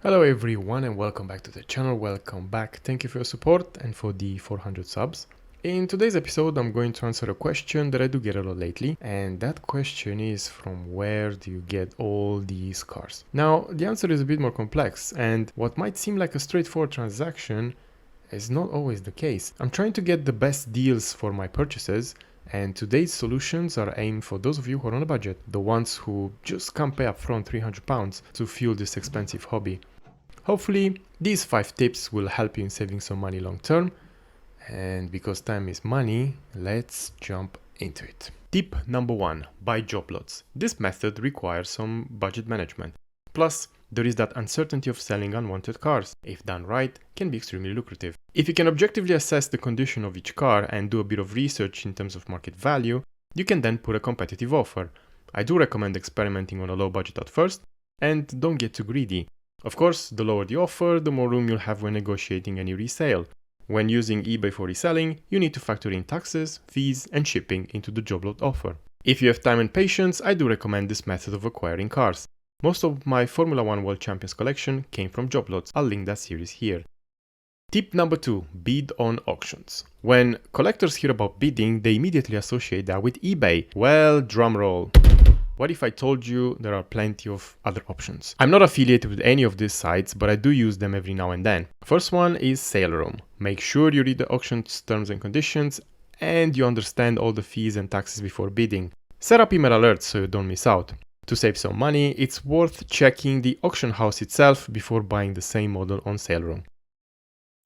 Hello everyone and welcome back to the channel. Welcome back. Thank you for your support and for the 400 subs. In today's episode, I'm going to answer a question that I do get a lot lately, and that question is, from where do you get all these cars? Now, the answer is a bit more complex, and what might seem like a straightforward transaction is not always the case. I'm trying to get the best deals for my purchases, and today's solutions are aimed for those of you who are on a budget, the ones who just can't pay upfront £300 to fuel this expensive hobby. Hopefully, these 5 tips will help you in saving some money long term. And because time is money, let's jump into it. Tip number 1, buy Joblots. This method requires some budget management. Plus, there is that uncertainty of selling unwanted cars. If done right, can be extremely lucrative. If you can objectively assess the condition of each car and do a bit of research in terms of market value, you can then put a competitive offer. I do recommend experimenting on a low budget at first, and don't get too greedy. Of course, the lower the offer, the more room you'll have when negotiating any resale. When using eBay for reselling, you need to factor in taxes, fees, and shipping into the Joblot offer. If you have time and patience, I do recommend this method of acquiring cars. Most of my Formula 1 World Champions collection came from Joblots. I'll link that series here. Tip number 2, bid on auctions. When collectors hear about bidding, they immediately associate that with eBay. Well, drumroll. What if I told you there are plenty of other options? I'm not affiliated with any of these sites, but I do use them every now and then. First one is SaleRoom. Make sure you read the auction's terms and conditions and you understand all the fees and taxes before bidding. Set up email alerts so you don't miss out. To save some money, it's worth checking the auction house itself before buying the same model on SaleRoom.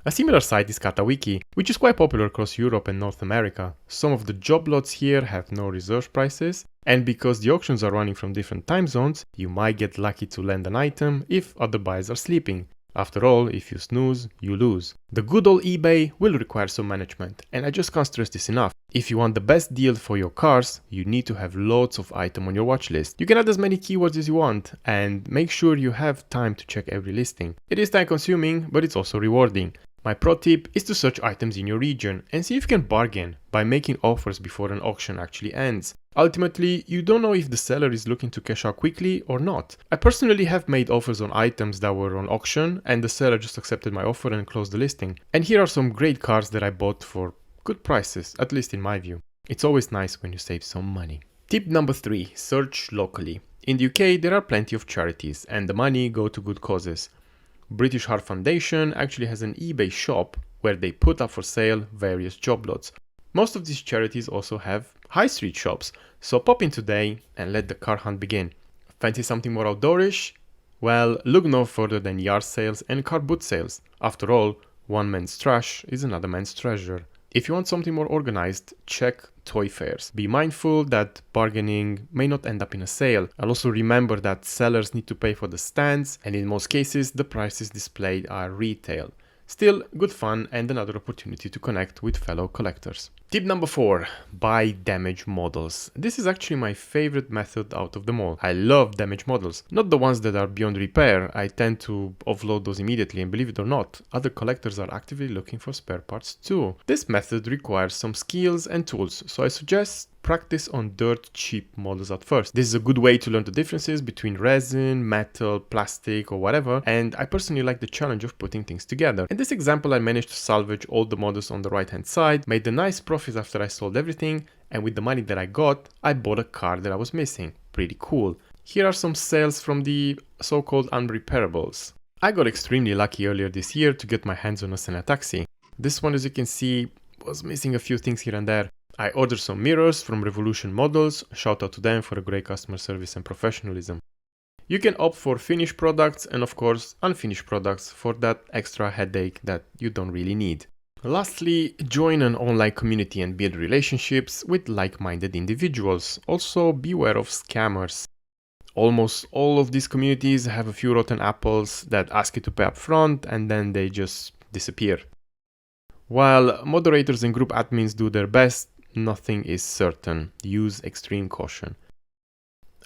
A similar site is Katawiki, which is quite popular across Europe and North America. Some of the job lots here have no reserve prices, and because the auctions are running from different time zones, you might get lucky to land an item if other buyers are sleeping. After all, if you snooze, you lose. The good old eBay will require some management, and I just can't stress this enough. If you want the best deal for your cars, you need to have lots of items on your watch list. You can add as many keywords as you want, and make sure you have time to check every listing. It is time consuming, but it's also rewarding. My pro tip is to search items in your region and see if you can bargain by making offers before an auction actually ends. Ultimately, you don't know if the seller is looking to cash out quickly or not. I personally have made offers on items that were on auction and the seller just accepted my offer and closed the listing. And here are some great cars that I bought for good prices, at least in my view. It's always nice when you save some money. Tip number 3, search locally. In the UK, there are plenty of charities and the money go to good causes. British Heart Foundation actually has an eBay shop where they put up for sale various job lots. Most of these charities also have high street shops, so pop in today and let the car hunt begin. Fancy something more outdoorish? Well, look no further than yard sales and car boot sales. After all, one man's trash is another man's treasure. If you want something more organized, check toy fairs. Be mindful that bargaining may not end up in a sale. And also remember that sellers need to pay for the stands, and in most cases the prices displayed are retail. Still, good fun and another opportunity to connect with fellow collectors. Tip number 4, buy damaged models. This is actually my favorite method out of them all. I love damaged models, not the ones that are beyond repair. I tend to offload those immediately, and believe it or not, other collectors are actively looking for spare parts too. This method requires some skills and tools, so I suggest practice on dirt cheap models at first. This is a good way to learn the differences between resin, metal, plastic or whatever, and I personally like the challenge of putting things together. In this example, I managed to salvage all the models on the right hand side, made a nice profit after I sold everything, and with the money that I got, I bought a car that I was missing. Pretty cool. Here are some sales from the so-called unrepairables. I got extremely lucky earlier this year to get my hands on a Senna taxi. This one, as you can see, was missing a few things here and there. I ordered some mirrors from Revolution Models, shout out to them for a great customer service and professionalism. You can opt for finished products and of course unfinished products for that extra headache that you don't really need. Lastly, join an online community and build relationships with like-minded individuals. Also beware of scammers. Almost all of these communities have a few rotten apples that ask you to pay up front and then they just disappear. While moderators and group admins do their best, nothing is certain. Use extreme caution.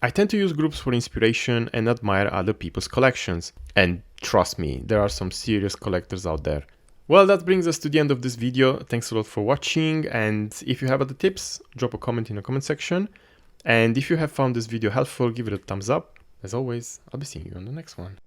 I tend to use groups for inspiration and admire other people's collections. And trust me, there are some serious collectors out there. Well, that brings us to the end of this video. Thanks a lot for watching, and if you have other tips, drop a comment in the comment section. And if you have found this video helpful, give it a thumbs up. As always, I'll be seeing you on the next one.